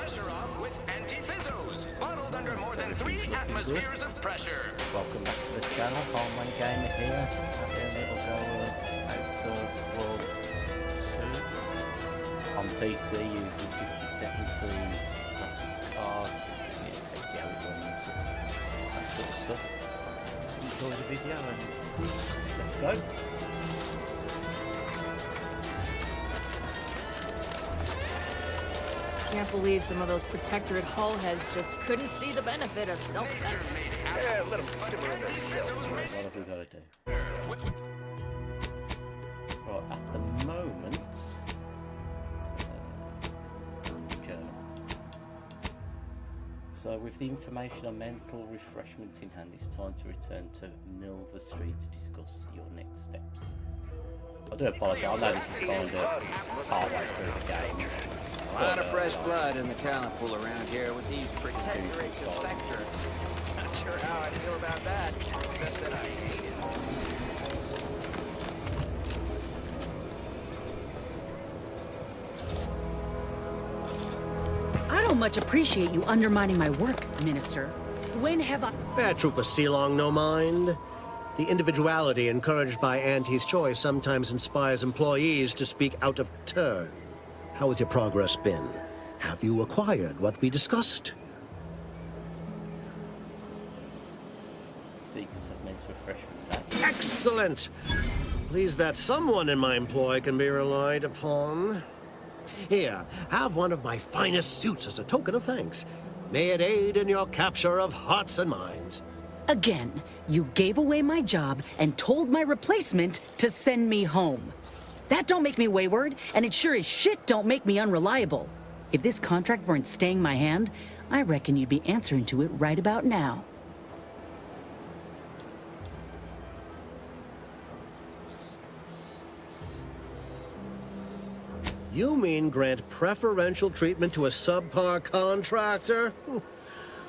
pressure off with anti-fizzos, bottled under more than 3 atmospheres of pressure. Welcome back to the channel, Homeland Gamer here. Having a little go of Outer Worlds 2 on PC using 5070 graphics card, GTX, see how it runs, that sort of stuff. Enjoy the video and let's go. Can't believe some of those Protectorate hull heads just couldn't see the benefit of self-benefit. Yeah, let them simmer in themselves. What have we got to do? Right, at the moment, journal. So with the information on mental refreshments in hand, it's time to return to Milver Street to discuss your next steps. I do apologise, I know this is kind of partway through the game. A lot of fresh blood in the talent pool around here with these Protectorate defectors. Not sure how I feel about that, except that I hate it. I don't much appreciate you undermining my work, Minister. When have I... Fair Trooper Sealong, no mind. The individuality encouraged by Auntie's choice sometimes inspires employees to speak out of turn. How has your progress been? Have you acquired what we discussed? Secrets of mental refreshments. Excellent! Pleased that someone in my employ can be relied upon. Here, have one of my finest suits as a token of thanks. May it aid in your capture of hearts and minds. Again, you gave away my job and told my replacement to send me home. That don't make me wayward, and it sure as shit don't make me unreliable. If this contract weren't staying my hand, I reckon you'd be answering to it right about now. You mean grant preferential treatment to a subpar contractor?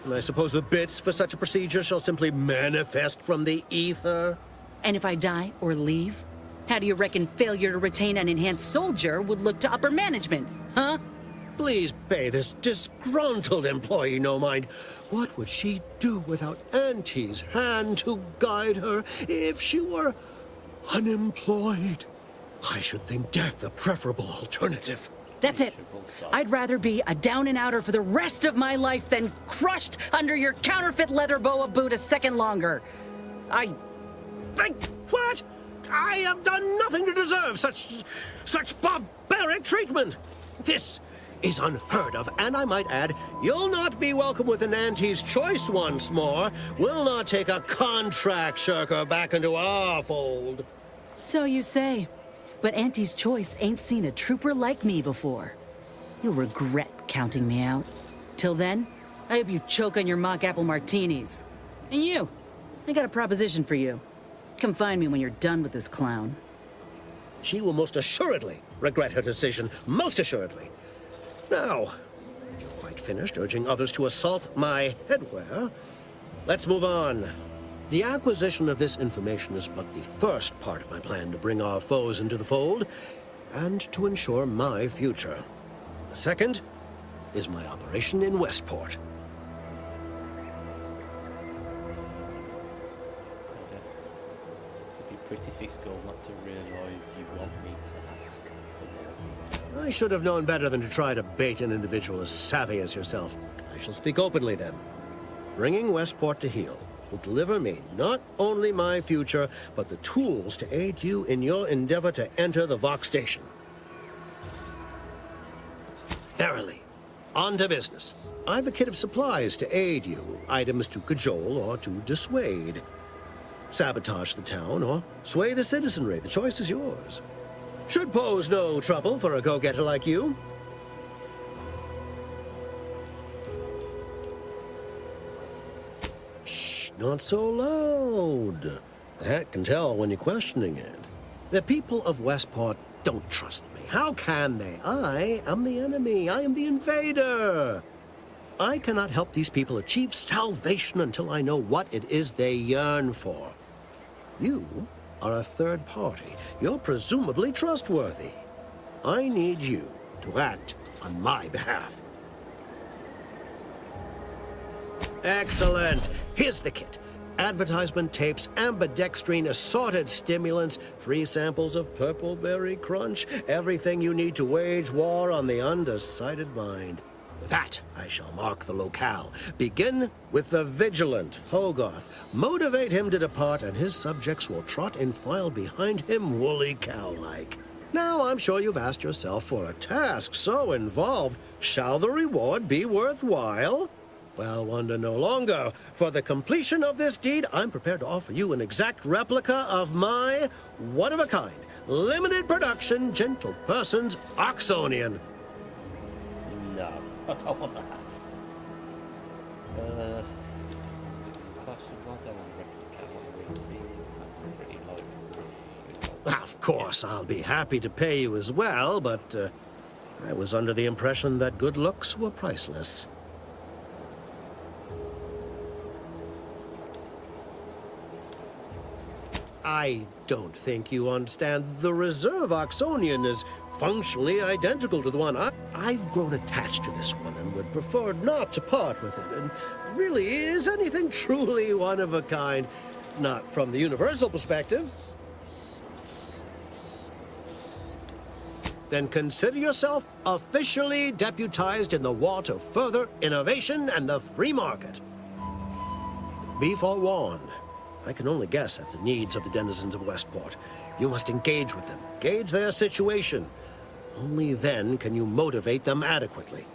And I suppose the bits for such a procedure shall simply manifest from the ether? And if I die or leave, how do you reckon failure to retain an enhanced soldier would look to upper management, huh? Please pay this disgruntled employee no mind. What would she do without Auntie's hand to guide her if she were unemployed? I should think death a preferable alternative. That's it. I'd rather be a down-and-outer for the rest of my life than crushed under your counterfeit leather boa boot a second longer. What? I have done nothing to deserve such barbaric treatment. This is unheard of, and I might add, you'll not be welcome with an Auntie's choice once more. We'll not take a contract shirker back into our fold. So you say. But Auntie's choice ain't seen a trooper like me before. You'll regret counting me out. Till then, I hope you choke on your mock apple martinis. And you, I got a proposition for you. Come find me when you're done with this clown. She will most assuredly regret her decision, most assuredly. Now, if you're quite finished urging others to assault my headwear, let's move on. The acquisition of this information is but the first part of my plan to bring our foes into the fold and to ensure my future. The second is my operation in Westport. It'd be pretty fiscal not to realise you want me to ask for more. I should have known better than to try to bait an individual as savvy as yourself. I shall speak openly then. Bringing Westport to heel will deliver me not only my future, but the tools to aid you in your endeavor to enter the Vox station. Verily, on to business. I've a kit of supplies to aid you, items to cajole or to dissuade. Sabotage the town or sway the citizenry, the choice is yours. Should pose no trouble for a go-getter like you. Shh, not so loud. The hat can tell when you're questioning it. The people of Westport don't trust me. How can they? I am the enemy. I am the invader. I cannot help these people achieve salvation until I know what it is they yearn for. You are a third party. You're presumably trustworthy. I need you to act on my behalf. Excellent. Here's the kit. Advertisement tapes, ambidextrine, assorted stimulants, free samples of purple berry crunch, everything you need to wage war on the undecided mind. With that, I shall mark the locale. Begin with the vigilant Hogarth. Motivate him to depart, and his subjects will trot in file behind him, woolly cow-like. Now, I'm sure you've asked yourself, for a task so involved, shall the reward be worthwhile? Well, wonder no longer. For the completion of this deed, I'm prepared to offer you an exact replica of my one-of-a-kind, limited production, gentle person's Oxonian. No, I don't want that. Fashion, I don't want to replicate what I really like. Of course, I'll be happy to pay you as well, but I was under the impression that good looks were priceless. I don't think you understand. The Reserve Oxonian is functionally identical to the one I've grown attached to this one and would prefer not to part with it. And really, is anything truly one of a kind? Not from the universal perspective. Then consider yourself officially deputized in the war to further innovation and the free market. Be forewarned. I can only guess at the needs of the denizens of Westport. You must engage with them, gauge their situation. Only then can you motivate them adequately.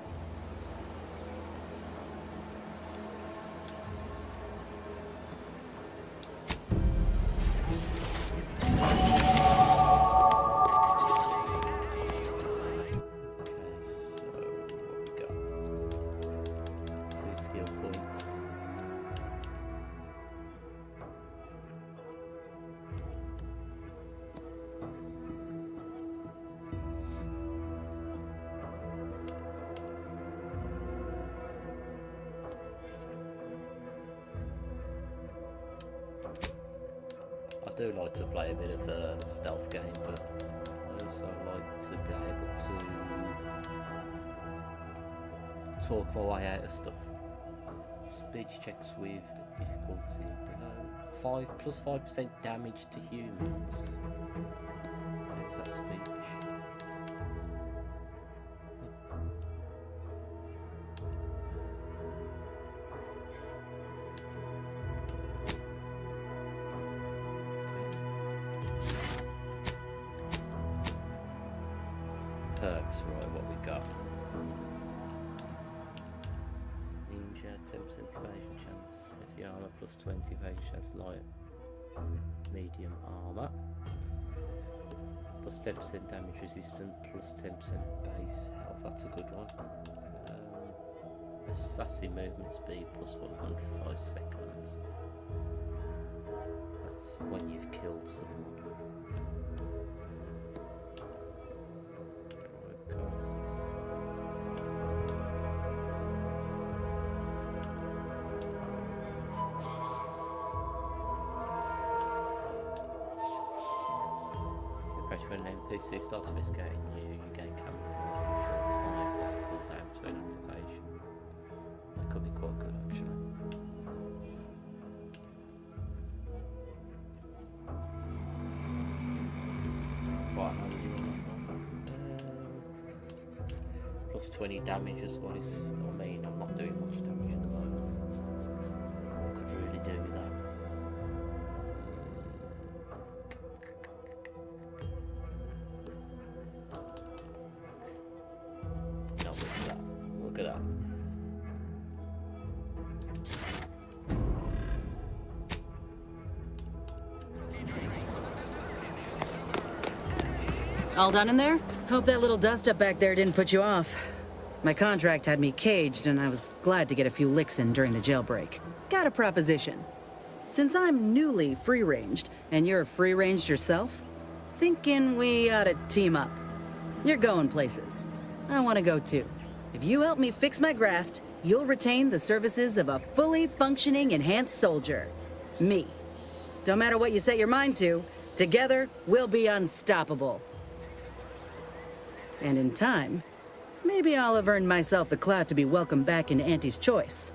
I do like to play a bit of a stealth game, but I also like to be able to talk my way out of stuff. Speech checks with difficulty below 5% damage to humans. What was that speech? Perks, right, what we got? Ninja, 10% evasion chance, heavy armor plus 20 evasion chance, light, medium armor, plus 10% damage resistant, plus 10% base health, that's a good one. Assassin movement speed plus 105 seconds. That's when you've killed someone. When an NPC starts investigating you, you gain camouflage for a short time as a cooldown to an activation. That could be quite good actually. It's quite a handy one as well. Plus 20 damage as well is, I mean, I'm not doing much damage at the moment. I could really do with that. Look at that. All done in there? Hope that little dust up back there didn't put you off. My contract had me caged, and I was glad to get a few licks in during the jailbreak. Got a proposition. Since I'm newly free-ranged, and you're free-ranged yourself, thinking we ought to team up. You're going places. I want to go too. If you help me fix my graft, you'll retain the services of a fully functioning enhanced soldier. Me. Don't matter what you set your mind to, together we'll be unstoppable. And in time, maybe I'll have earned myself the clout to be welcomed back into Auntie's Choice.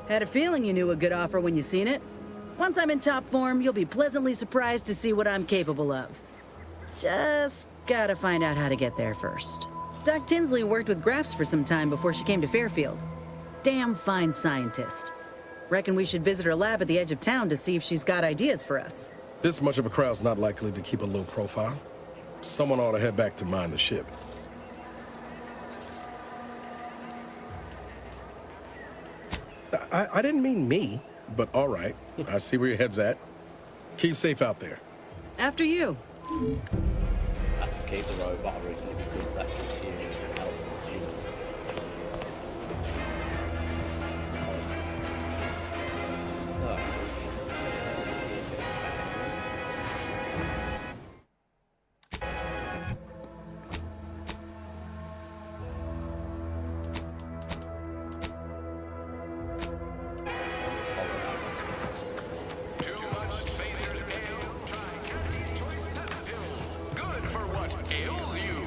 Had a feeling you knew a good offer when you seen it. Once I'm in top form, you'll be pleasantly surprised to see what I'm capable of. Just gotta find out how to get there first. Doc Tinsley worked with Graffs for some time before she came to Fairfield. Damn fine scientist. Reckon we should visit her lab at the edge of town to see if she's got ideas for us. This much of a crowd's not likely to keep a low profile. Someone ought to head back to mine the ship. I didn't mean me, but all right. I see where your head's at. Keep safe out there. After you. I had to keep the robot originally because that continues to help the students. So, just Too much Spacer's ale? Try Auntie's Choice Pepper Pills. Good for what ails you.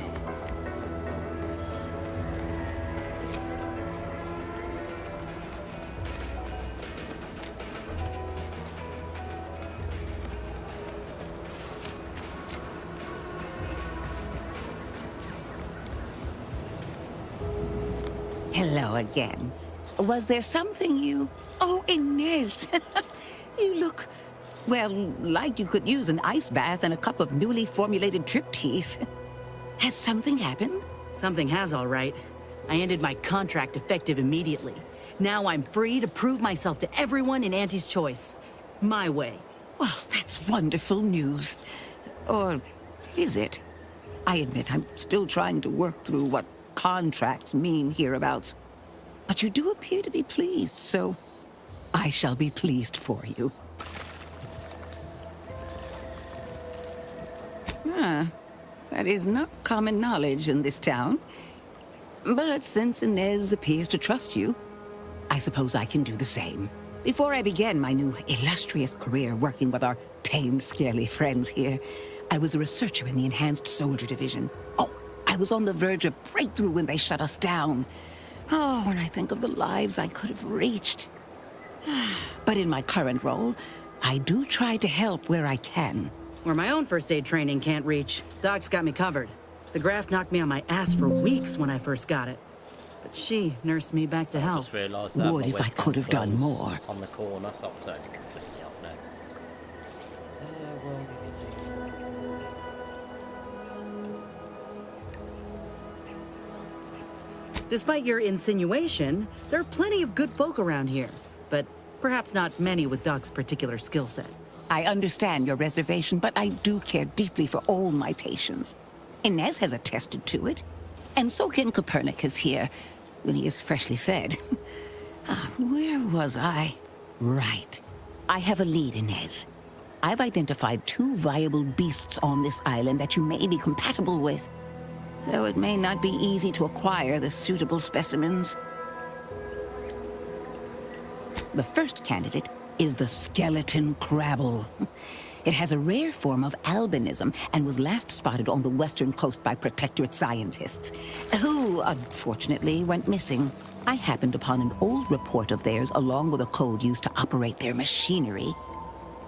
Hello again. Was there something you... Oh, Inez! You look, well, like you could use an ice bath and a cup of newly formulated trip teas. Has something happened? Something has, all right. I ended my contract effective immediately. Now I'm free to prove myself to everyone in Auntie's Choice. My way. Well, that's wonderful news. Or is it? I admit I'm still trying to work through what contracts mean hereabouts. But you do appear to be pleased, so I shall be pleased for you. That is not common knowledge in this town. But since Inez appears to trust you, I suppose I can do the same. Before I began my new illustrious career working with our tame, scarily friends here, I was a researcher in the Enhanced Soldier Division. Oh, I was on the verge of breakthrough when they shut us down. Oh, when I think of the lives I could have reached. But in my current role, I do try to help where I can. Where my own first aid training can't reach, Doc's got me covered. The graft knocked me on my ass for weeks when I first got it. But she nursed me back to I health. just realised that Would my if I webcam could have done closed more. on the corner, so I'm turning completely off now. Despite your insinuation, there are plenty of good folk around here. But perhaps not many with Doc's particular skill set. I understand your reservation, but I do care deeply for all my patients. Inez has attested to it, and so can Copernicus here, when he is freshly fed. Where was I? Right. I have a lead, Inez. I've identified 2 viable beasts on this island that you may be compatible with, though it may not be easy to acquire the suitable specimens. The first candidate is the skeleton crabble. It has a rare form of albinism and was last spotted on the western coast by Protectorate scientists, who, unfortunately, went missing. I happened upon an old report of theirs along with a code used to operate their machinery.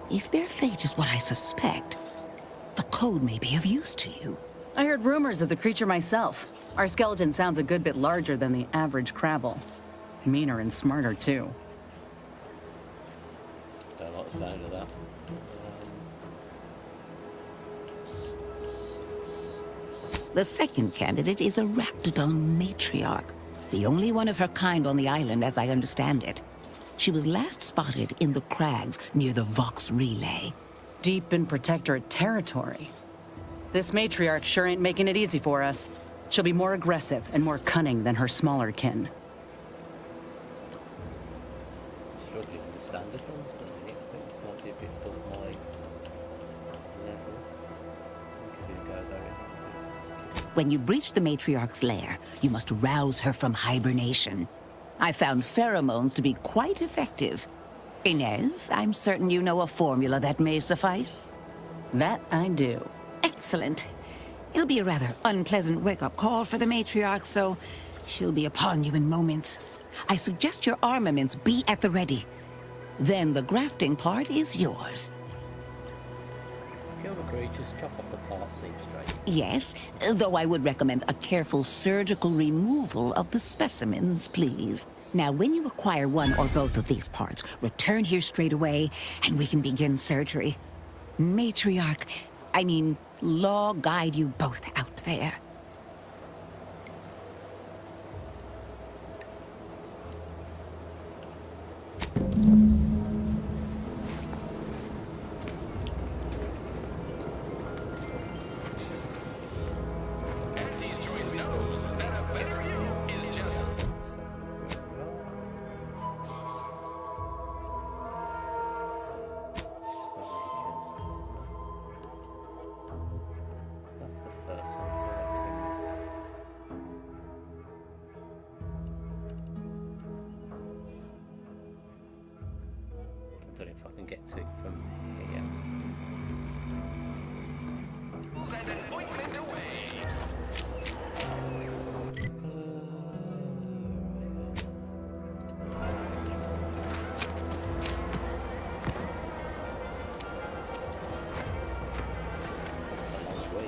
If their fate is what I suspect, the code may be of use to you. I heard rumors of the creature myself. Our skeleton sounds a good bit larger than the average crabble. Meaner and smarter, too. Don't like the sound of that. The second candidate is a Raptidon matriarch, the only one of her kind on the island as I understand it. She was last spotted in the crags near the Vox Relay. Deep in Protectorate territory. This matriarch sure ain't making it easy for us. She'll be more aggressive and more cunning than her smaller kin. Struggling with the standard ones at the minute. I think this might be a bit above my level. We could go there. When you breach the matriarch's lair, you must rouse her from hibernation. I found pheromones to be quite effective. Inez, I'm certain you know a formula that may suffice. That I do. Excellent. It'll be a rather unpleasant wake-up call for the matriarch, so she'll be upon you in moments. I suggest your armaments be at the ready. Then the grafting part is yours. If you'll agree, just chop off the parts seam straight. Yes, though I would recommend a careful surgical removal of the specimens, please. Now, when you acquire one or both of these parts, return here straight away, and we can begin surgery. Matriarch, I mean, Law guide you both out there. Auntie's Choice knows that a better you is just That's the first one, so I don't know if I can get to it from here. send an ointment away. That's a long way.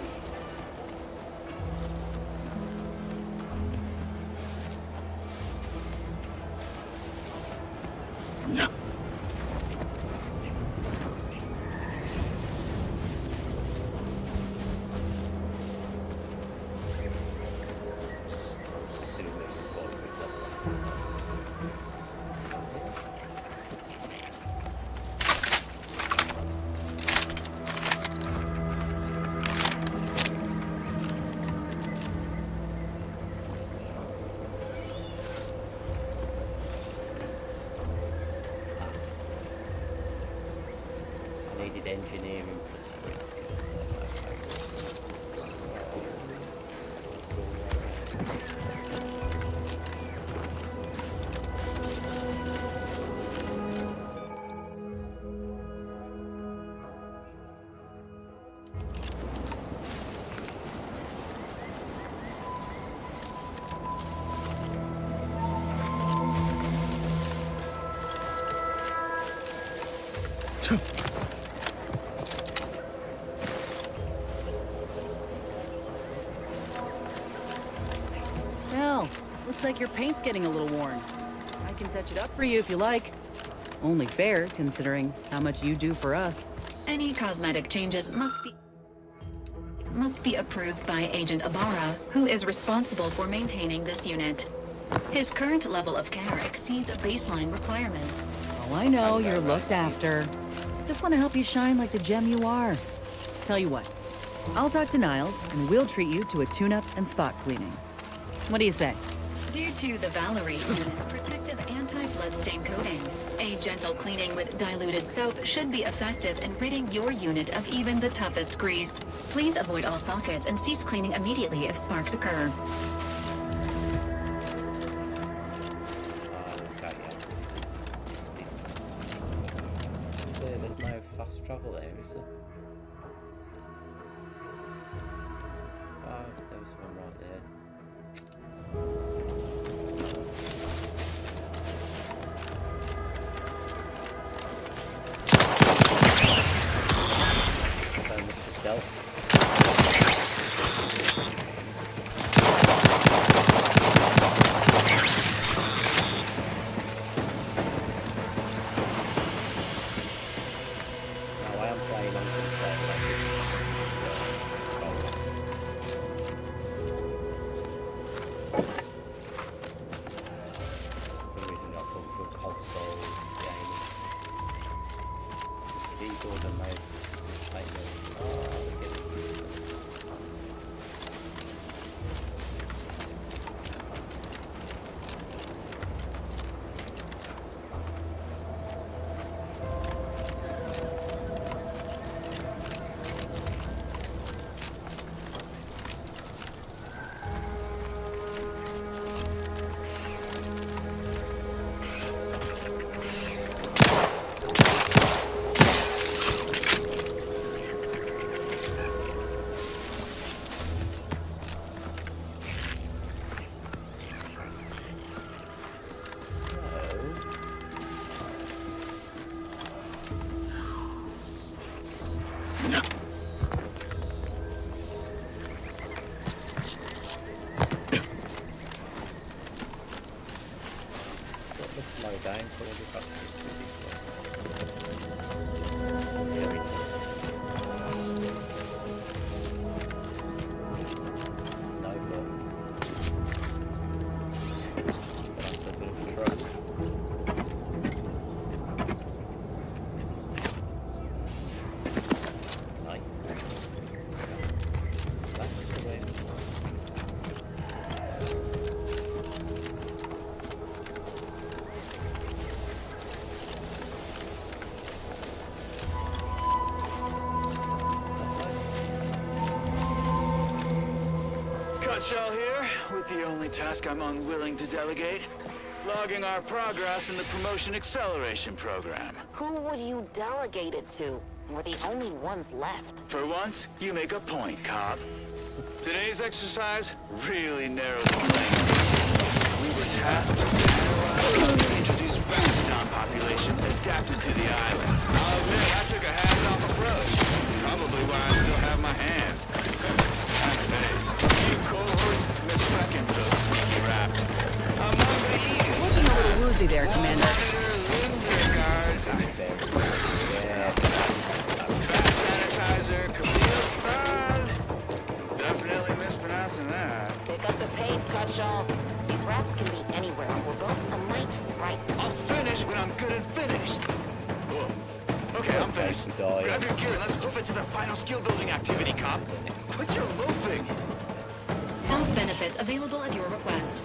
I needed engineering plus 3 skills. Well, looks like your paint's getting a little worn. I can touch it up for you if you like. Only fair, considering how much you do for us. Any cosmetic changes must be approved by Agent Ibarra, who is responsible for maintaining this unit. His current level of care exceeds baseline requirements. Oh, I know, you're looked after. Just want to help you shine like the gem you are. Tell you what, I'll talk to Niles, and we'll treat you to a tune-up and spot cleaning. What do you say? Due to the Valerie unit's protective anti-bloodstain coating, a gentle cleaning with diluted soap should be effective in ridding your unit of even the toughest grease. Please avoid all sockets and cease cleaning immediately if sparks occur. Okay, yeah. There's no fast travel there, is there? Oh, there was one right there. So much for stealth. Now I am playing on control like for some reason I've gone for a console game. Keyboard and mouse. I know. Oh, get it. slow down, so we'll just have to just do this way. There we go. No button. That's a bit of a truck. Nice. That's the way. Cutshell here, with the only task I'm unwilling to delegate. Logging our progress in the Promotion Acceleration Program. Who would you delegate it to? We're the only ones left. For once, you make a point, Cobb. Today's exercise really narrowed the lane. We were tasked to analyze the introduced Raptidon population adapted to the island. I'll admit, I took a hands-off approach. Probably why I still have my hands. Nice face. Few cohorts misreckoned those sneaky raps. Among the eagles. Looking a little woozy there, Commander. Fat sanitizer, Camille style. Definitely mispronouncing that. Pick up the pace, Cutshall. These raps can be anywhere. We're both a mite right. I'll finish when I'm good and finished. Whoa. Okay, I'm finished. Grab your gear and let's hoof it to the final skill-building activity, Cop. Quit your loafing. Health benefits available at your request.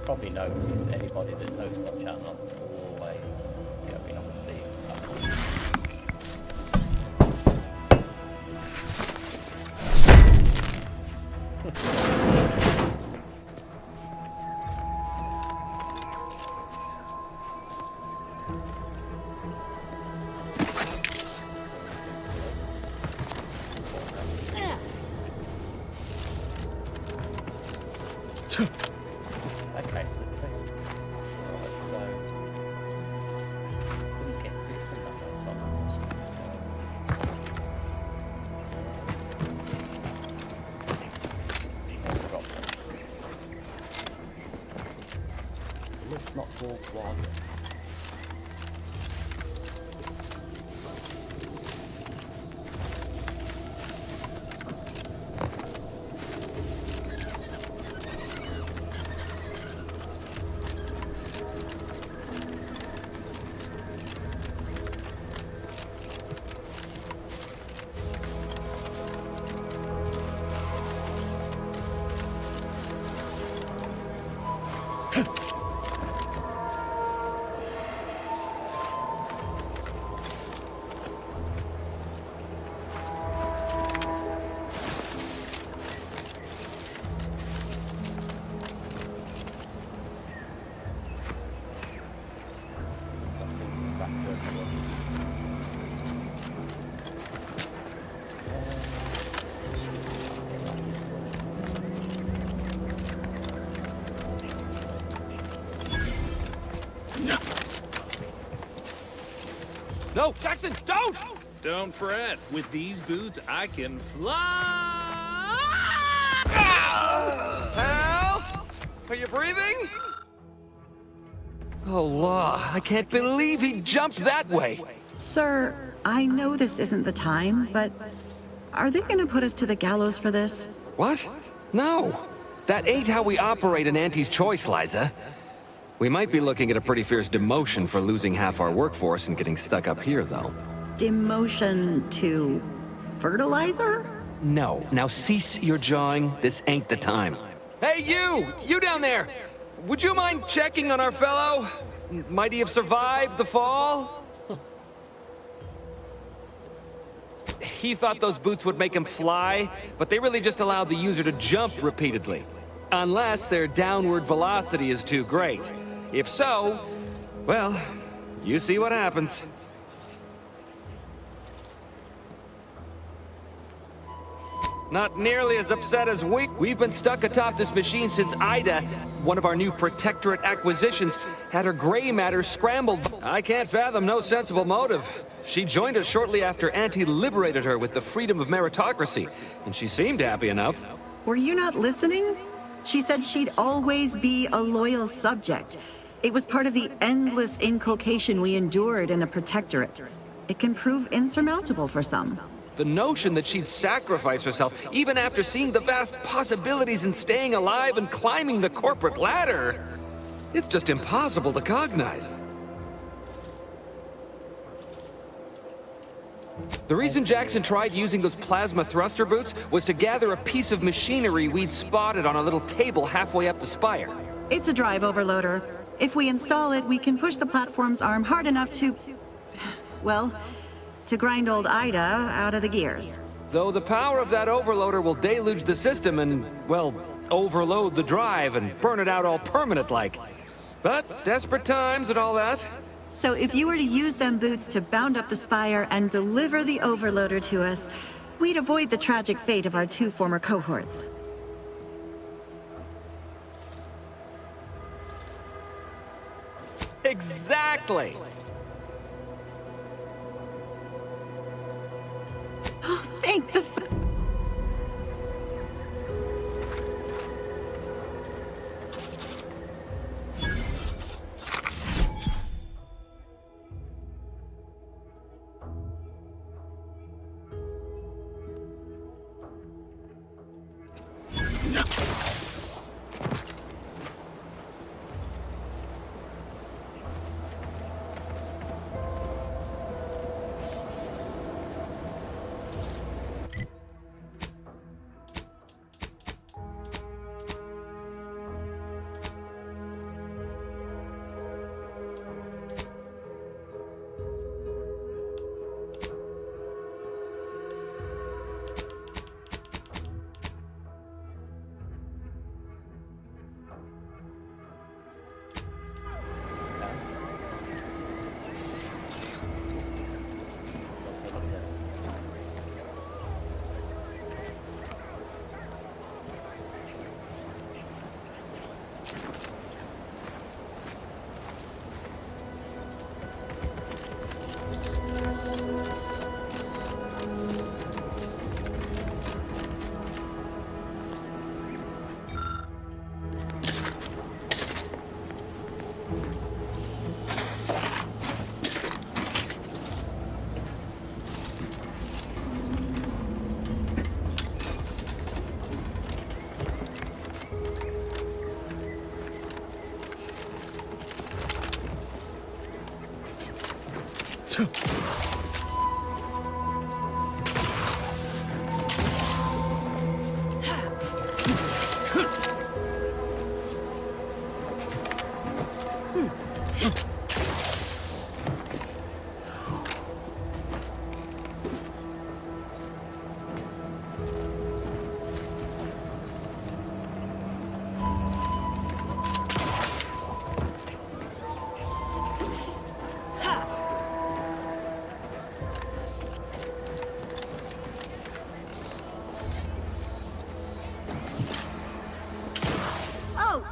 Probably notice anybody that knows my channel always going off the Okay, so this. Right, so couldn't get to it from that time. Let's not fall one. No, Jackson, don't! Don't fret. With these boots, I can fly! Help! Are you breathing? Oh, law. I can't believe he jumped that way. Sir, I know this isn't the time, but are they gonna put us to the gallows for this? What? No. That ain't how we operate in Auntie's Choice, Liza. We might be looking at a pretty fierce demotion for losing half our workforce and getting stuck up here, though. Demotion to fertilizer? No. Now cease your jawing. This ain't the time. Hey, you! You down there! Would you mind checking on our fellow? Might he have survived the fall? He thought those boots would make him fly, but they really just allowed the user to jump repeatedly. Unless their downward velocity is too great. If so, well, you see what happens. Not nearly as upset as we've been stuck atop this machine since Ida, one of our new Protectorate acquisitions, had her gray matter scrambled. I can't fathom no sensible motive. She joined us shortly after Auntie liberated her with the freedom of meritocracy, and she seemed happy enough. Were you not listening? She said she'd always be a loyal subject. It was part of the endless inculcation we endured in the Protectorate. It can prove insurmountable for some. The notion that she'd sacrifice herself, even after seeing the vast possibilities in staying alive and climbing the corporate ladder, it's just impossible to cognize. The reason Jackson tried using those plasma thruster boots was to gather a piece of machinery we'd spotted on a little table halfway up the spire. It's a drive overloader. If we install it, we can push the platform's arm hard enough to... well, to grind old Ida out of the gears. Though the power of that overloader will deluge the system and, well, overload the drive and burn it out all permanent-like. But desperate times and all that. So if you were to use them boots to bound up the spire and deliver the overloader to us, we'd avoid the tragic fate of our 2 former cohorts. Exactly! Thank the...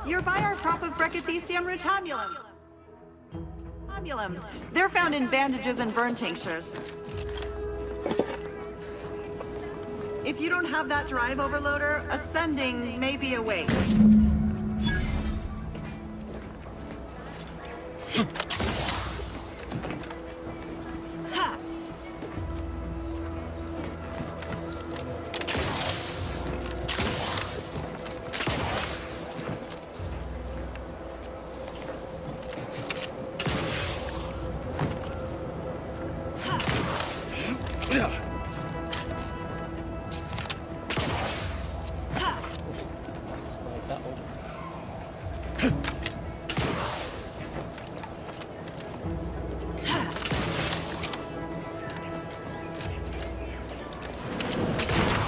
You're by our crop of Brachythecium rotabulum. Stimulum. They're found in bandages and burn tinctures. If you don't have that drive overloader, ascending may be a waste.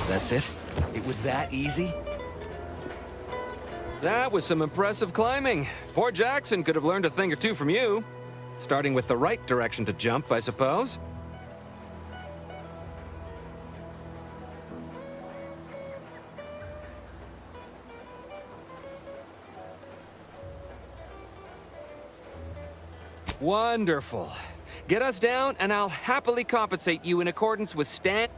That's it? It was that easy? That was some impressive climbing. Poor Jackson could have learned a thing or two from you. Starting with the right direction to jump, I suppose. Wonderful. Get us down, and I'll happily compensate you in accordance with Stan...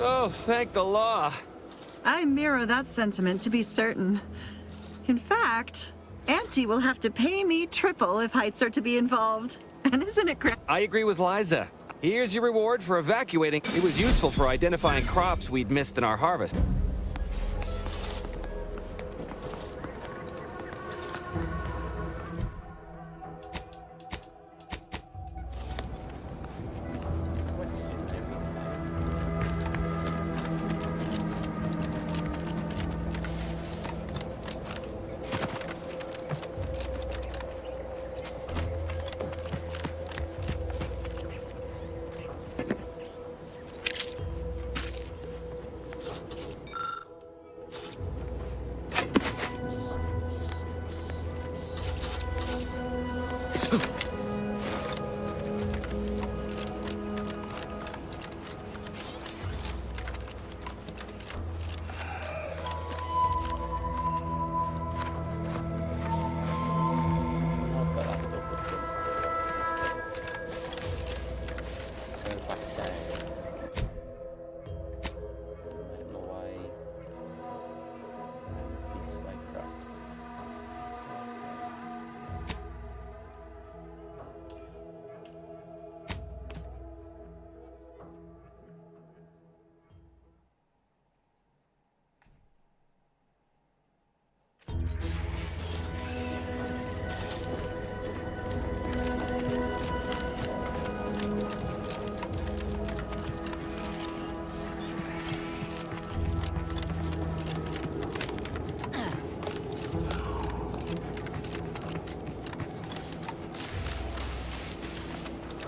Oh, thank the law. I mirror that sentiment, to be certain. In fact, Auntie will have to pay me triple if heights are to be involved. And isn't it great? I agree with Liza. Here's your reward for evacuating. It was useful for identifying crops we'd missed in our harvest.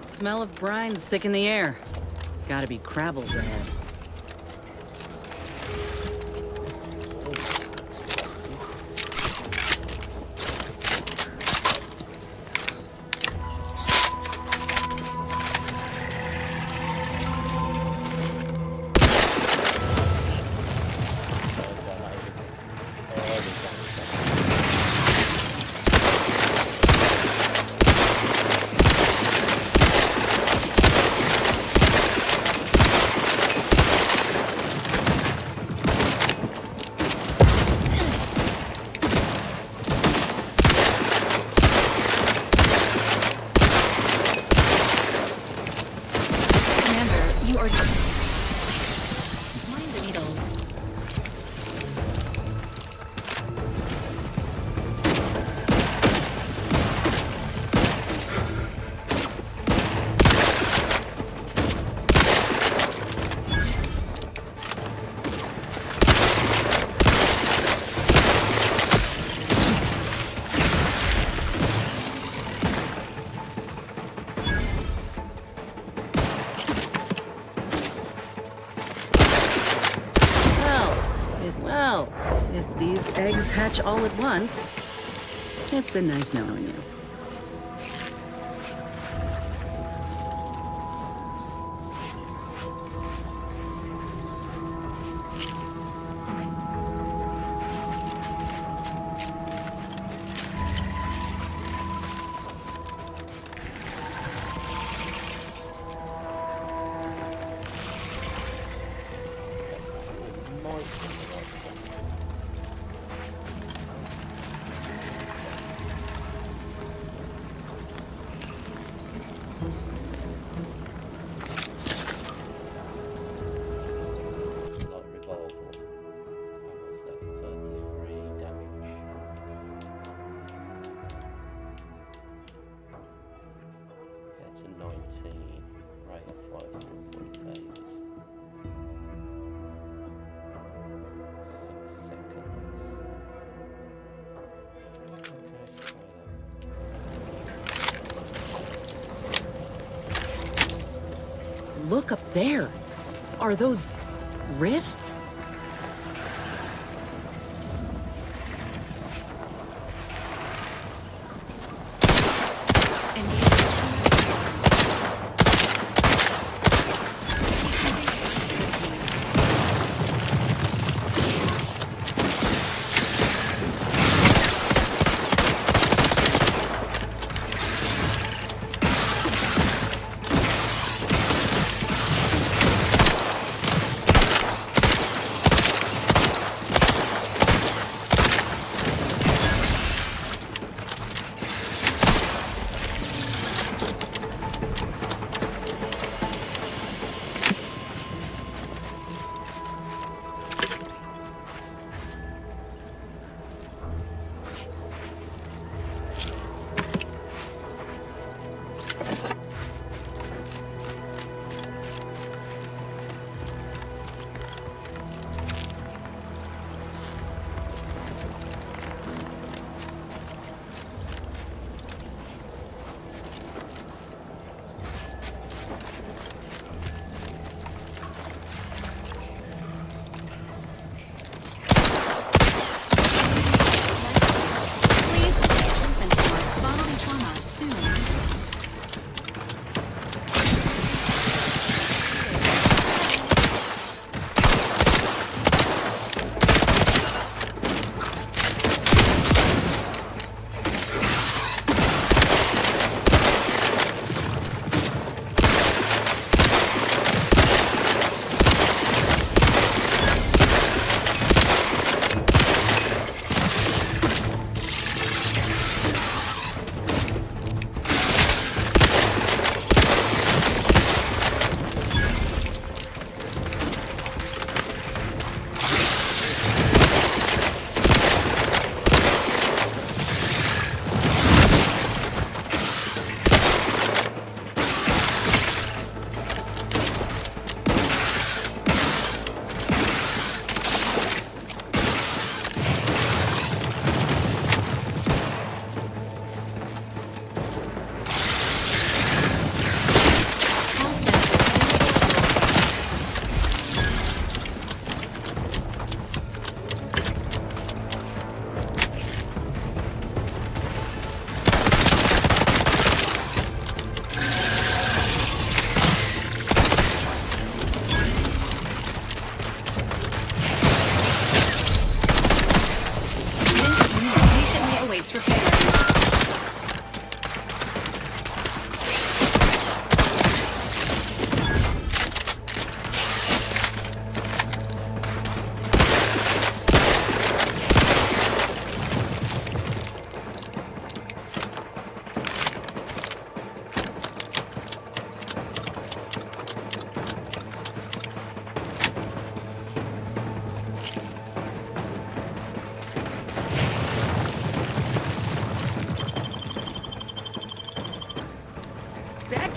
Smell of brine's thick in the air. Gotta be Crabble's ahead. eggs hatch all at once. It's been nice knowing you. Look up there. Are those rifts?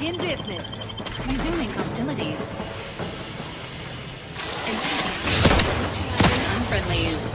In business. Resuming hostilities. Unfriendlies.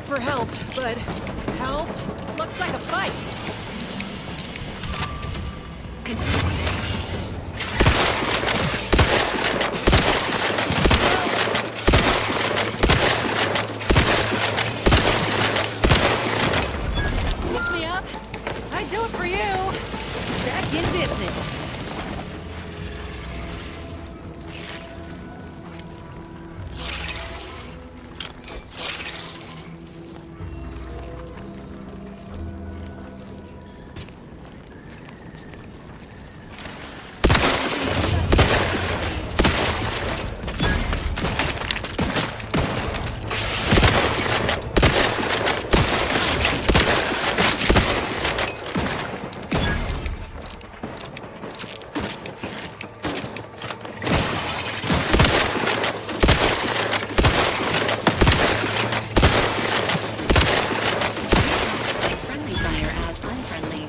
for help, but help looks like a fight. Pick me up. I'd do it for you. Back in business. Friendly fire as unfriendly.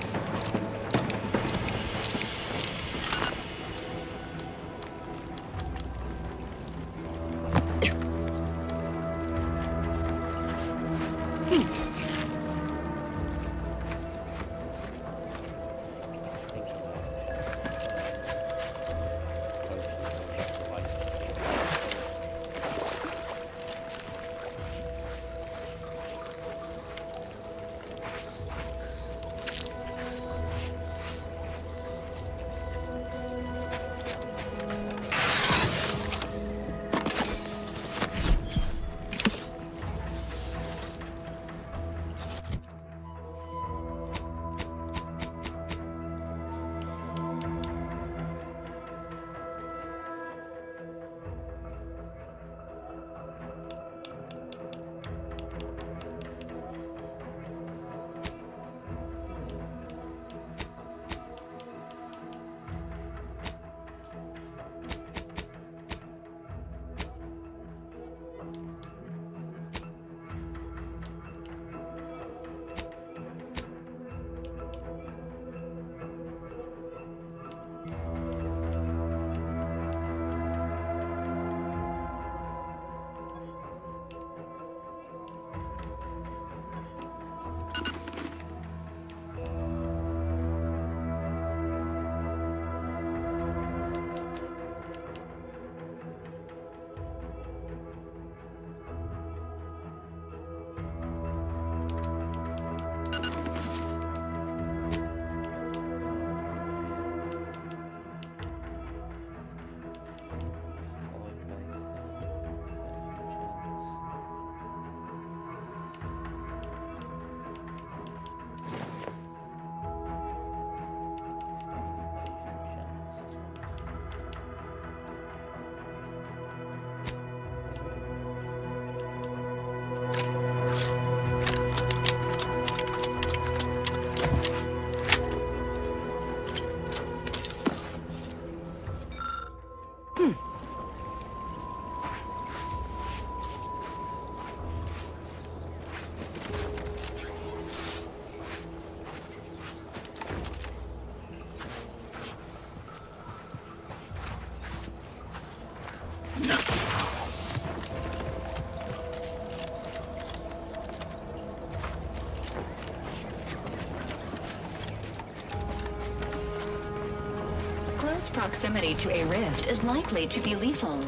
Close proximity to a rift is likely to be lethal.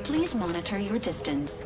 Please monitor your distance.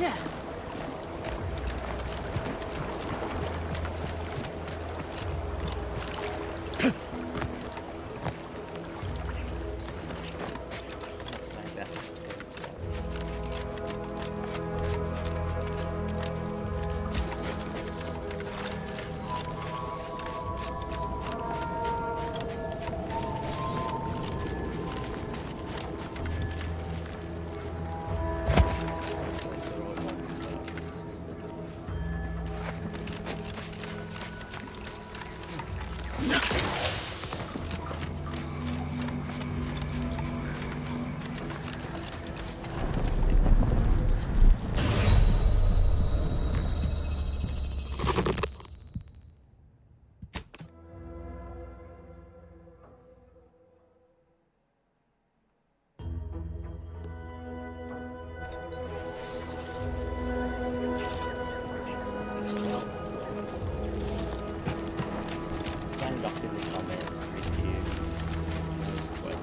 Let's make that. Sound off in the comments if you well,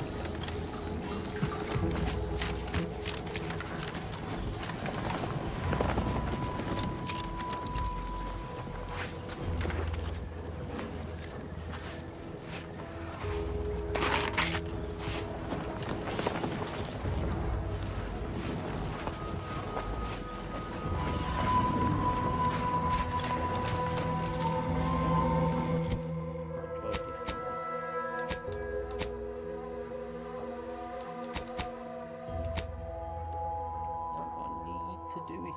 I need to do it.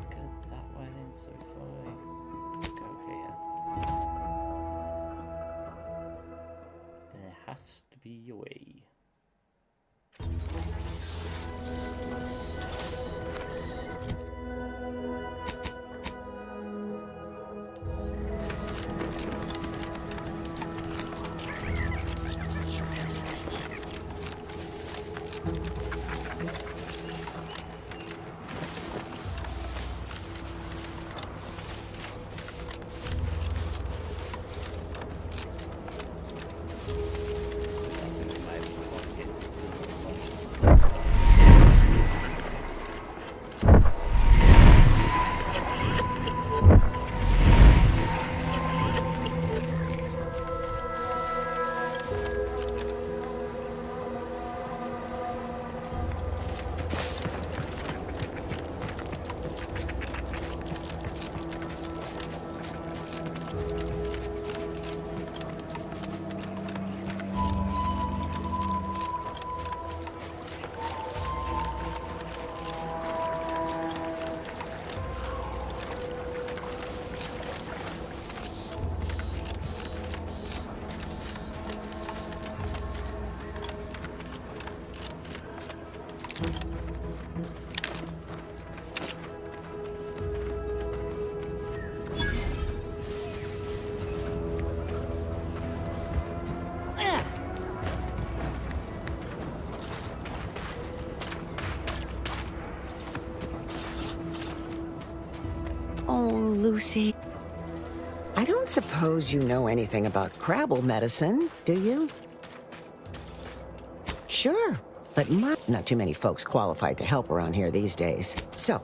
Go that way then, so if I go here, there has to be a way. Oh, Lucy. I don't suppose you know anything about Crabble medicine, do you? Sure, but not too many folks qualified to help around here these days. So,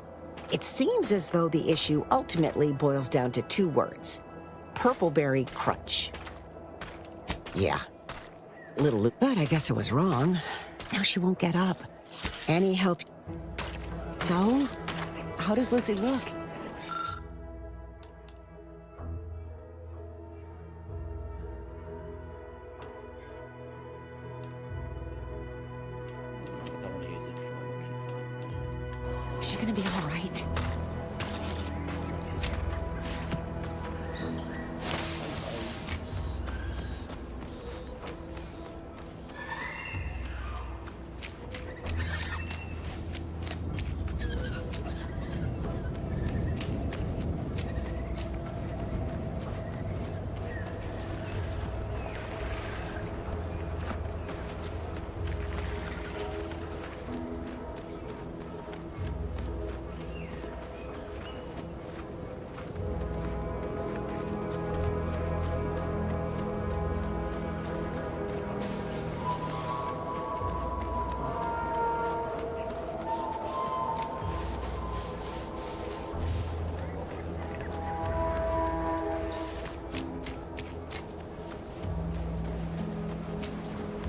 it seems as though the issue ultimately boils down to two words. Purpleberry crunch. Yeah. But I guess I was wrong. Now she won't get up. Any help? So, how does Lucy look? Is she gonna be all right?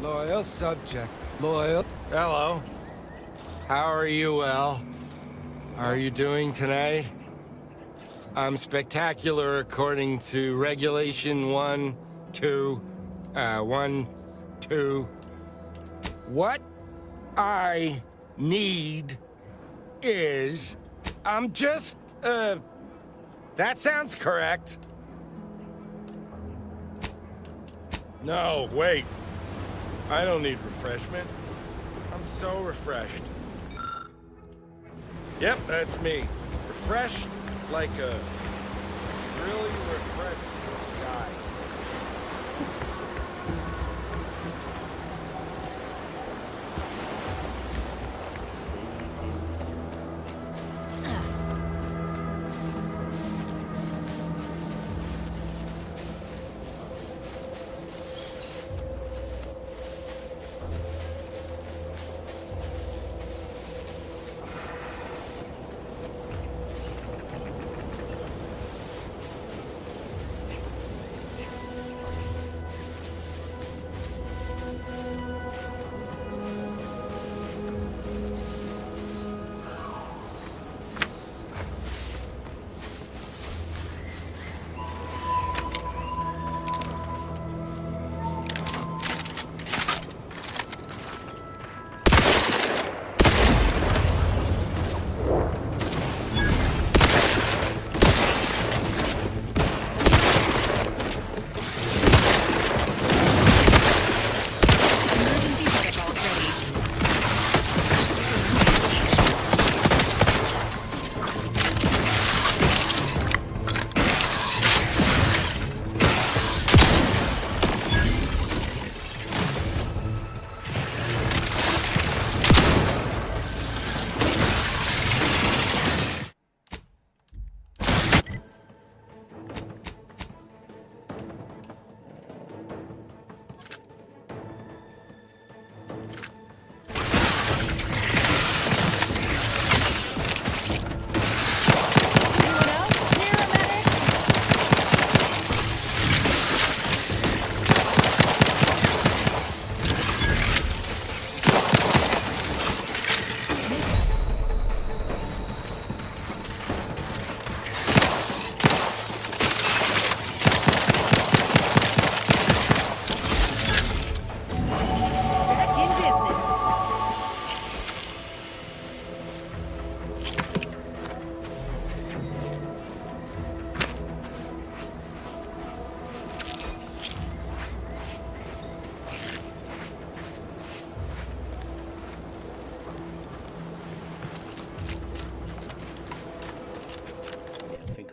Loyal subject. Loyal. Hello. How are you, El? How are you doing tonight? I'm spectacular according to regulation 1, 2. What I need is... I'm just, that sounds correct. No, wait. I don't need refreshment. I'm so refreshed. Yep, that's me. Refreshed like a really refreshed guy.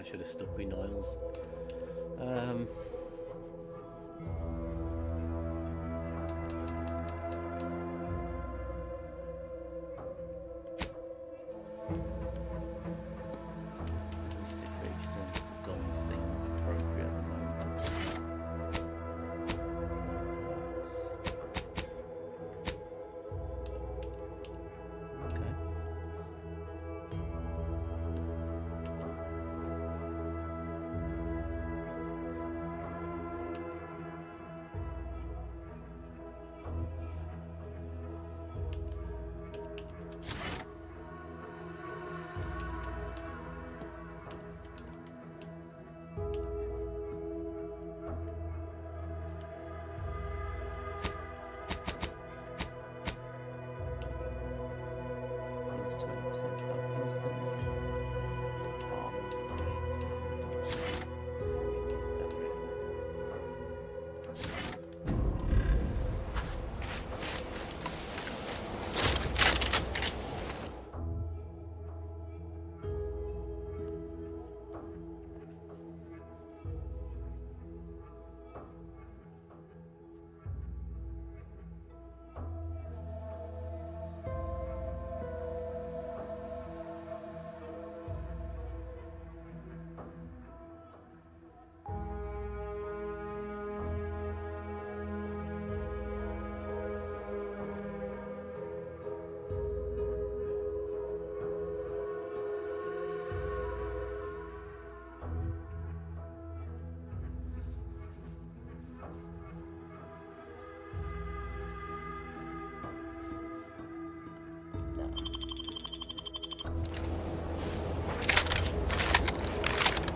Should have stuck with Niles.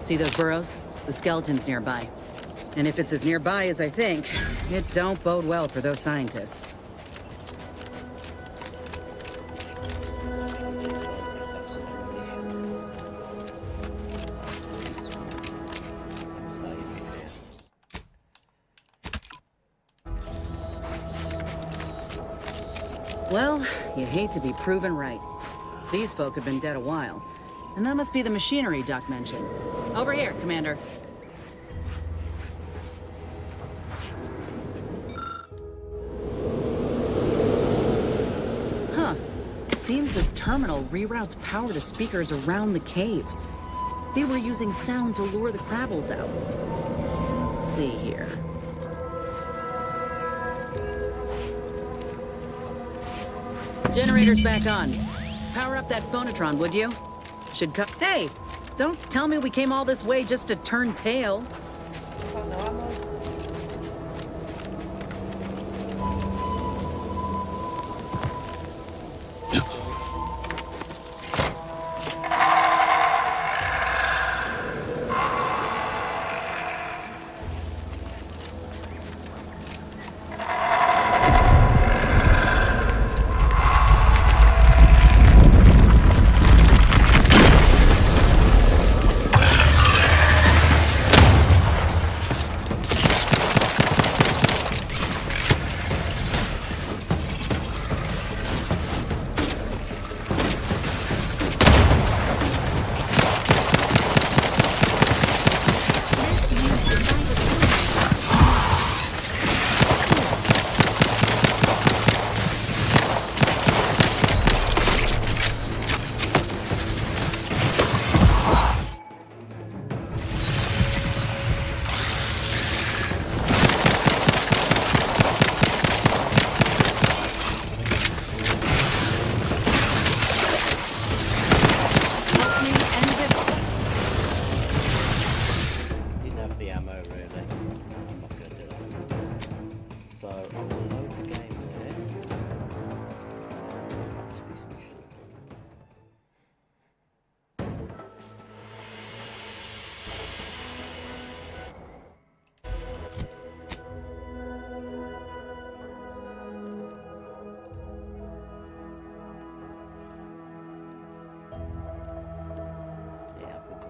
See those burrows? The skeleton's nearby. And if it's as nearby as I think, it don't bode well for those scientists. Well, you hate to be proven right. These folk have been dead a while. And that must be the machinery Doc mentioned. Over here, Commander. Huh. Seems this terminal reroutes power to speakers around the cave. They were using sound to lure the Krabbles out. Let's see here. Generator's back on. Power up that phonotron, would you? Should cut. Hey! Don't tell me we came all this way just to turn tail.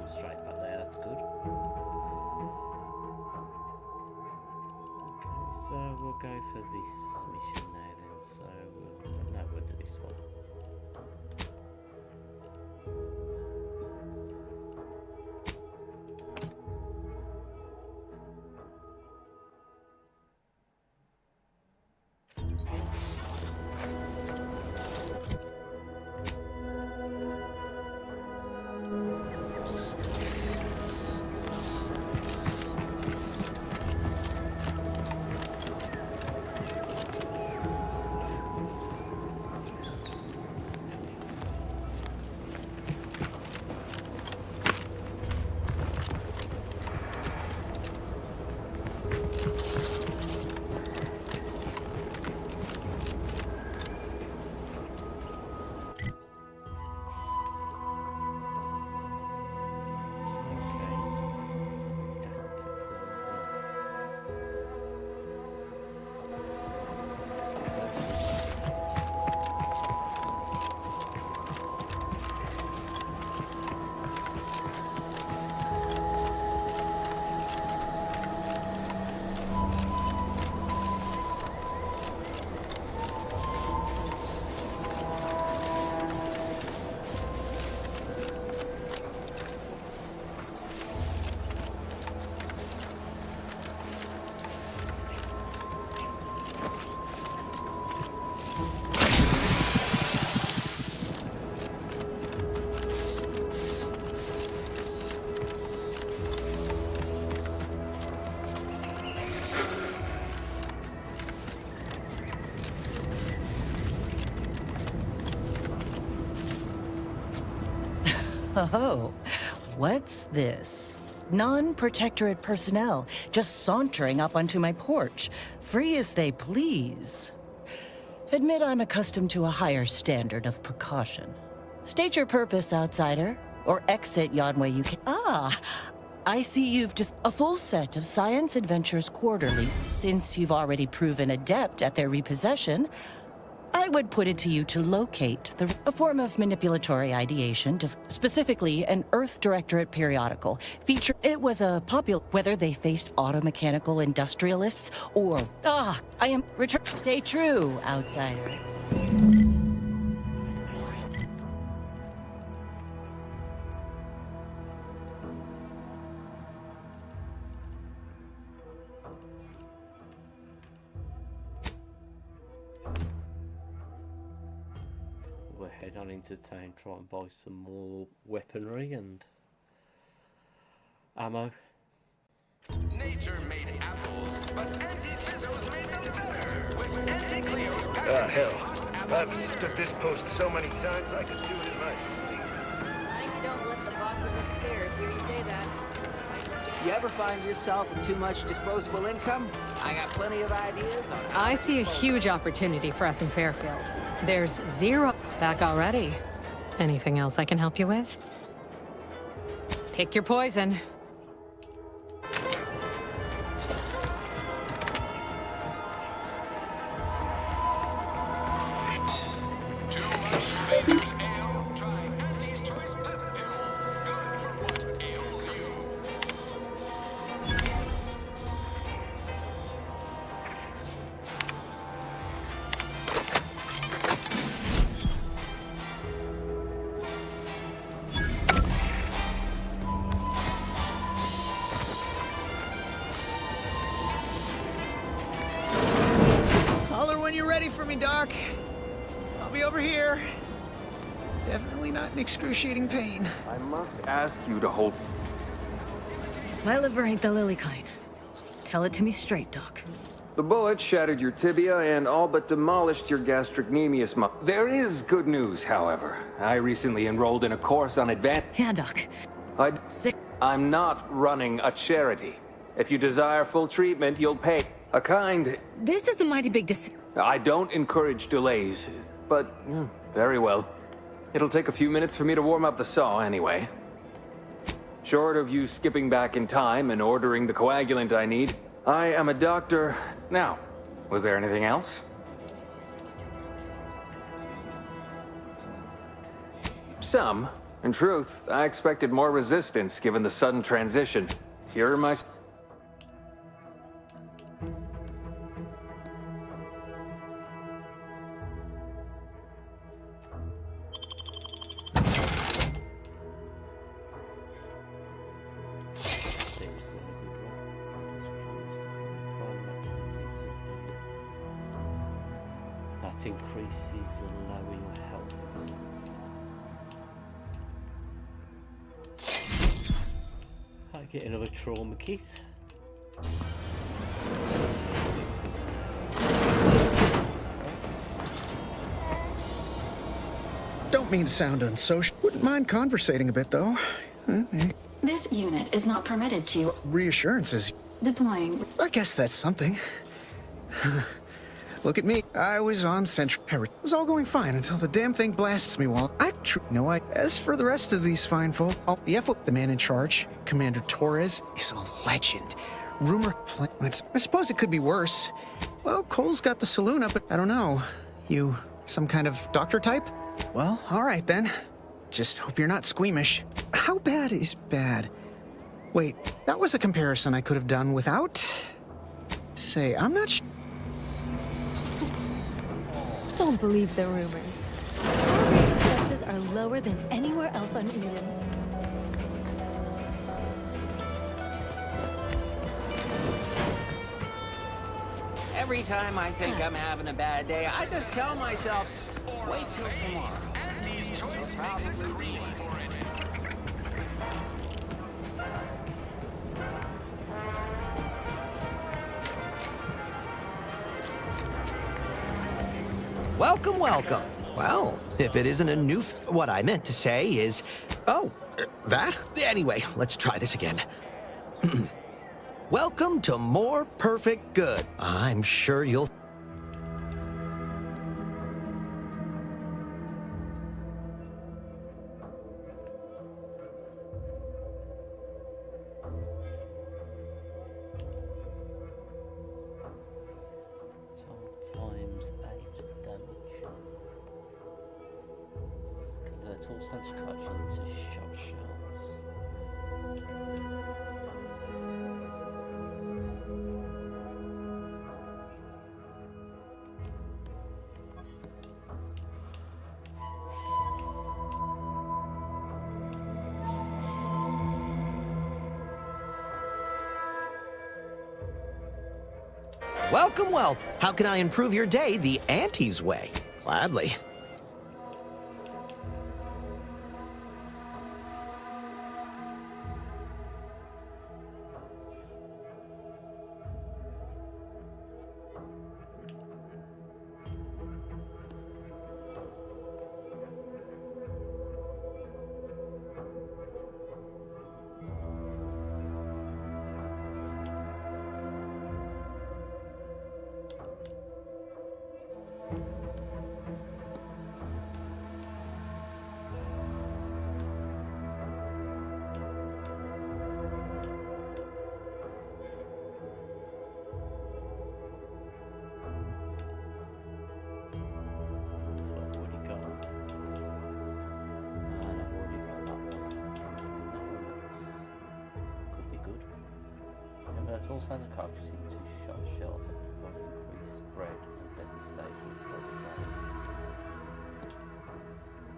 Straight back there, that's good. Okay, so we'll go for this mission now then. So we'll do this one. Oh, what's this? Non-protectorate personnel just sauntering up onto my porch, free as they please. Admit I'm accustomed to a higher standard of precaution. State your purpose, outsider, or exit yon way you can. Ah, I see you've just a full set of Science Adventures Quarterly. Since you've already proven adept at their repossession, I would put it to you to locate a form of manipulatory ideation, just specifically an Earth Directorate periodical. It was a popular, whether they faced automechanical industrialists or, I am, stay true, outsider. We'll head on into town, try and buy some more weaponry and ammo. Nature made apples, but Auntie Fizzo's made them better. With Auntie Cleo's package. Hell. I've stood this post so many times I could do it in my sleep. Mind you don't let the bosses upstairs hear you say that. You ever find yourself with too much disposable income? I got plenty of ideas on I see a huge opportunity for us in Fairfield. There's zero back already. Anything else I can help you with? Pick your poison. Too much Spacers Ale? Try Auntie's Choice Pep Pills. Good for what ails you. Holler when you're ready for me, Doc. I'll be over here. Definitely not in excruciating pain. I must ask you to hold... My liver ain't the lily kind. Tell it to me straight, Doc. The bullet shattered your tibia and all but demolished your gastrocnemius muscle. There is good news, however. I recently enrolled in a course on advanced... Yeah, Doc. I'm not running a charity. If you desire full treatment, you'll pay a kind... This is a mighty big decision. I don't encourage delays, but very well. It'll take a few minutes for me to warm up the saw anyway. Short of you skipping back in time and ordering the coagulant I need, I am a doctor. Now, was there anything else? Some. In truth, I expected more resistance given the sudden transition. Here are my... That increases the lower your health is. I get another trauma kit. Don't mean to sound unsocial. Wouldn't mind conversating a bit, though. This unit is not permitted to... Reassurances. Deploying. I guess that's something. Look at me. I was on Central. It was all going fine until the damn thing blasts me while As for the rest of these fine folk, the man in charge, Commander Torres, is a legend. I suppose it could be worse. Well, Cole's got the saloon up, but I don't know. You some kind of doctor type? Well, all right then. Just hope you're not squeamish. How bad is bad? Wait, that was a comparison I could have done without... Say, I'm not Don't believe the rumors. Our reflexes are lower than anywhere else on Eden. Every time I think I'm having a bad day, I just tell myself, wait till tomorrow. Auntie's Choice mixes agree for it. Welcome, welcome. Well, if it isn't a new... What I meant to say is... Oh, that? Anyway, let's try this again. Welcome to More Perfect Good. I'm sure you'll... all stands crouching into shot shells. Welcome, well. How can I improve your day the Auntie's way? Gladly. Converts all standard cartridges into shot shells that provide increased spread and devastation across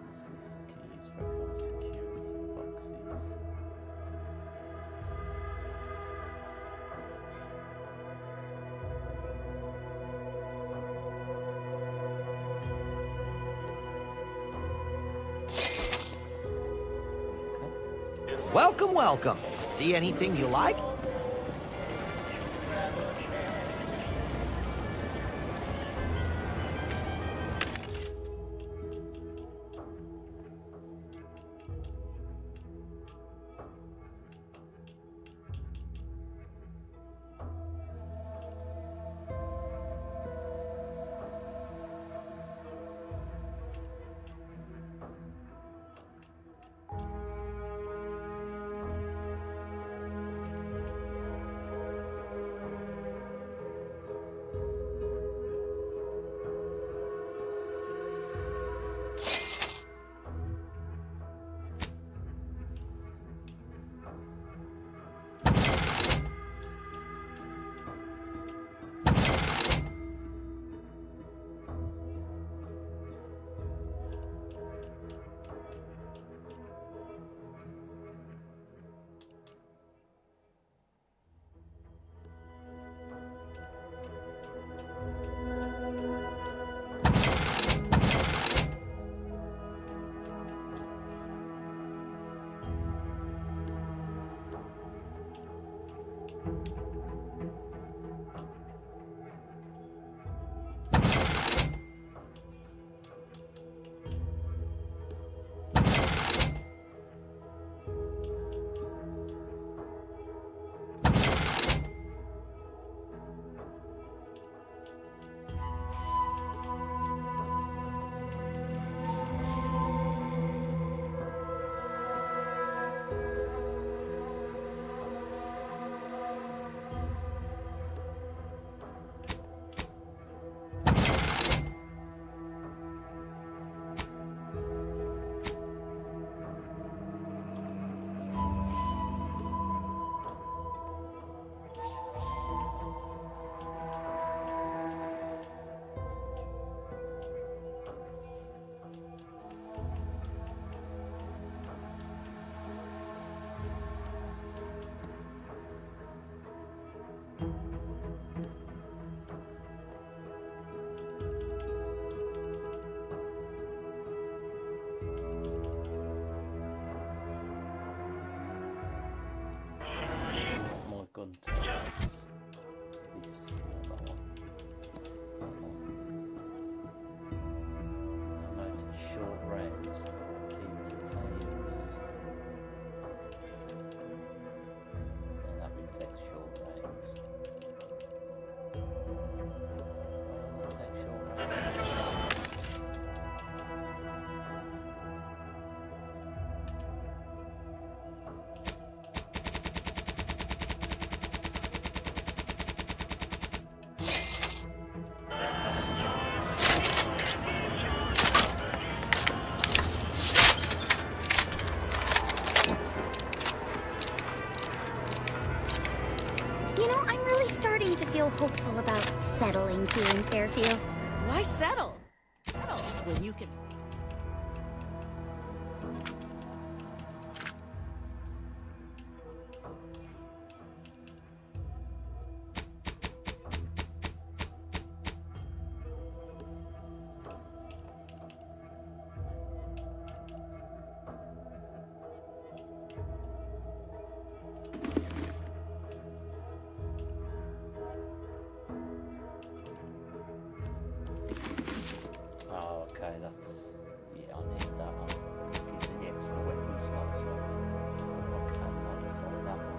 What's this? The keys for security boxes. Welcome, welcome. See anything you like? settling here in Fairfield. Why settle? Settle when you can. Oh, okay, that's... Yeah, I need that one. Gives me the extra weapon slots. Okay, I'll follow that one.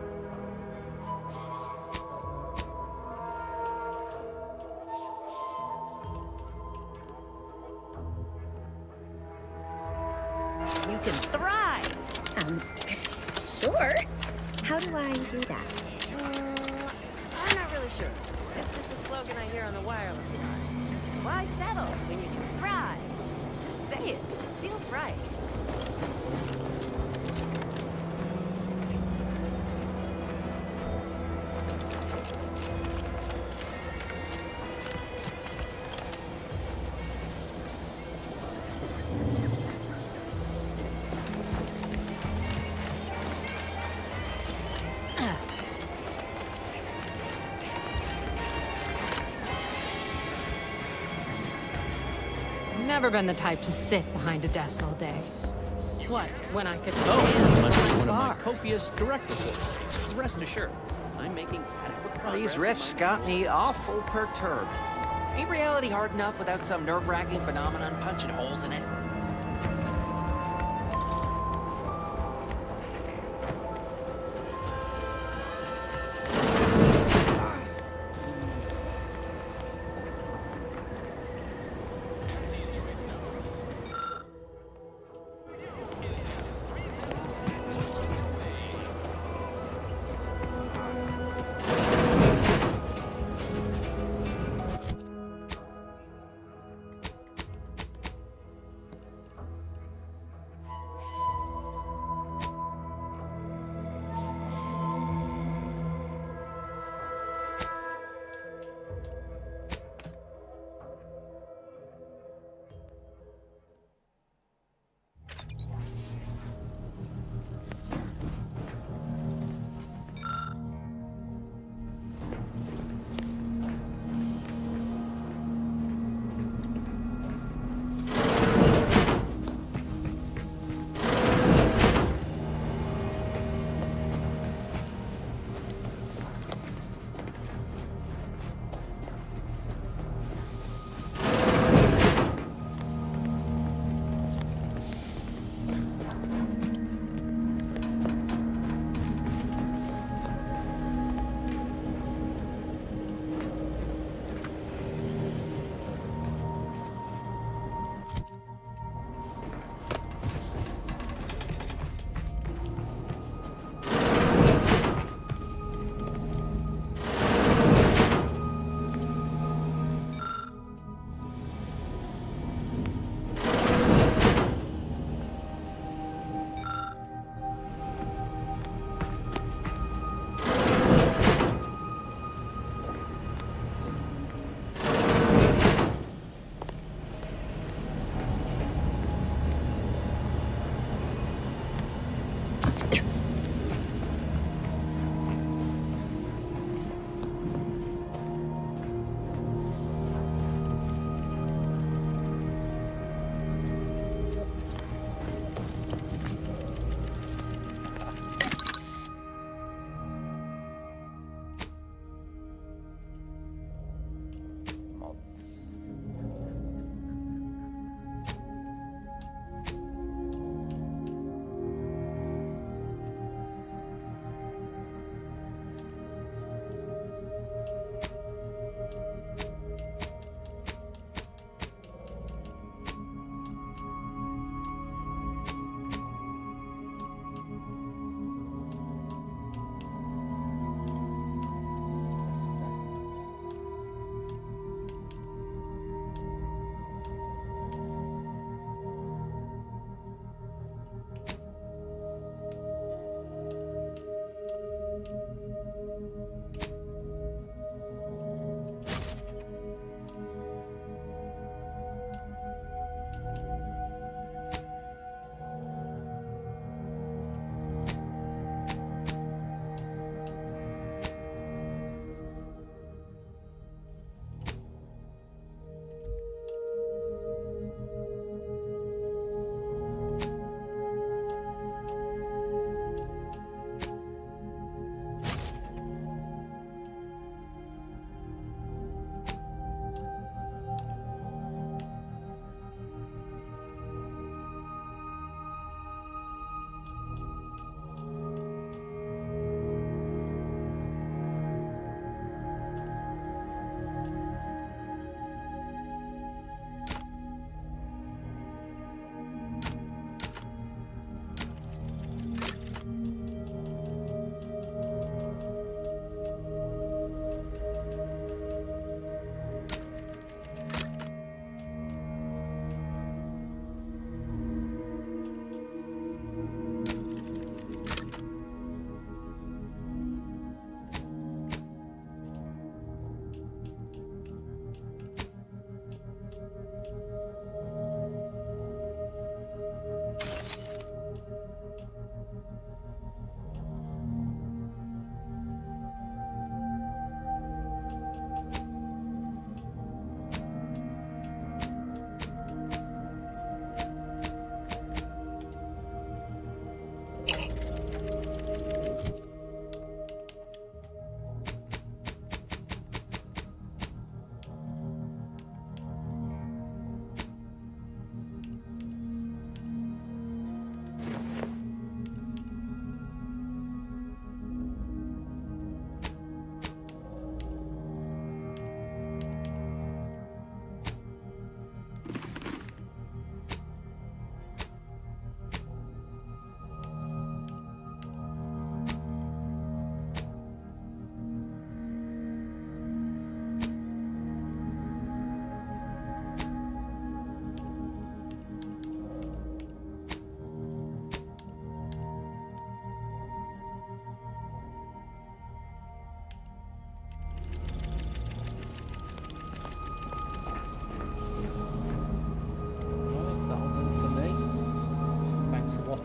You can thrive. Sure. How do I do that? I'm not really sure. It's just a slogan I hear on the wireless line. Why settle when you can thrive? Just say it. Feels right. Never been the type to sit behind a desk all day. What, when I could Oh, stand must be my one of my bar? copious direct reports. Rest assured, I'm making adequate progress. These riffs got me awful perturbed. Ain't reality hard enough without some nerve-wracking phenomenon punching holes in it?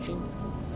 watching.